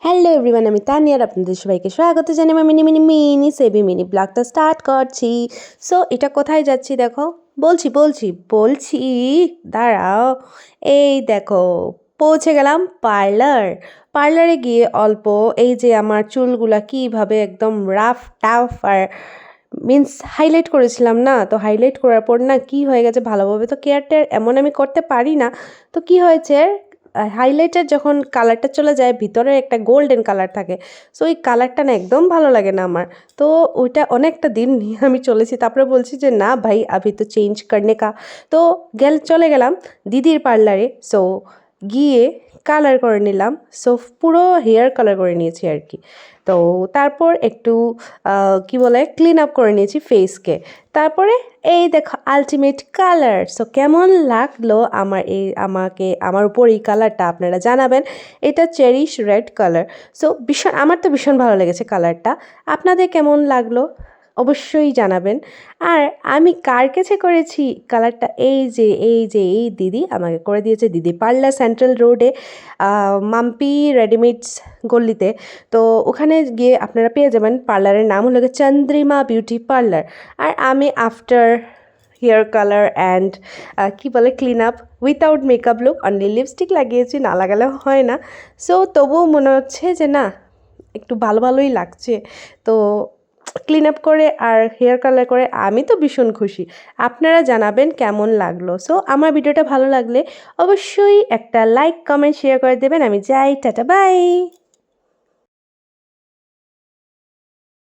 Hello everyone, আমি তানিয়ার আপনাদের সবাইকে স্বাগত জানাই আমার mini mini mini Sevi mini ব্লগটা স্টার্ট করছি। সো এটা কোথায় যাচ্ছি দেখো, বলছি দাঁড়াও। এই দেখো, পৌঁছে গেলাম পার্লারে গিয়ে অল্প এই যে আমার চুলগুলা কীভাবে একদম রাফ টাফ আর মিন্স হাইলাইট করেছিলাম না, তো হাইলাইট করার পর না কি হয়ে গেছে, ভালোভাবে তো কেয়ারটেয়ার এমন আমি করতে পারি না। তো কি হয়েছে, হাইলাইটার যখন কালারটা চলে যায় ভিতরে একটা গোল্ডেন কালার থাকে, সো ওই কালারটা না একদম ভালো লাগে না আমার। তো ওইটা অনেকটা দিন নিয়ে আমি চলেছি, তারপরে বলছি যে না ভাই আভি তো চেঞ্জ করনে কা। তো চলে গেলাম দিদির পার্লারে। সো গিয়ে কালার করে নিলাম, সো পুরো হেয়ার কালার করে নিয়েছি আর কি। তো তারপর একটু কি বলে ক্লিন আপ করে নিয়েছি ফেসকে। তারপরে এই দেখো আলটিমেট কালার। সো কেমন লাগলো আমার উপর এই কালারটা আপনারা জানাবেন। এটা চেরিশ রেড কালার। সো আমার তো ভীষণ ভালো লেগেছে কালারটা। আপনাদের কেমন লাগলো অবশ্যই জানাবেন। আর আমি কার কাছে করেছি কালারটা, এই দিদি আমাকে করে দিয়েছে, দিদি পার্লার সেন্ট্রাল রোডে, মাম্পি রেডিমেডস গল্লিতে। তো ওখানে গিয়ে আপনারা পেয়ে যাবেন, পার্লারের নাম হলো চন্দ্রিমা বিউটি পার্লার। আর আমি আফটার হেয়ার কালার অ্যান্ড কী বলে clean up without makeup look, only lipstick লাগিয়েছি, না লাগালেও হয় না। সো তবুও মনে হচ্ছে যে না একটু ভালোই লাগছে। তো ক্লিন আপ করে আর হেয়ার কালার করে আমি তো ভীষণ খুশি। আপনারা জানাবেন কেমন লাগলো। সো আমার ভিডিওটা ভালো লাগলে অবশ্যই একটা লাইক কমেন্ট শেয়ার করে দেবেন। আমি যাই, টাটা বাই।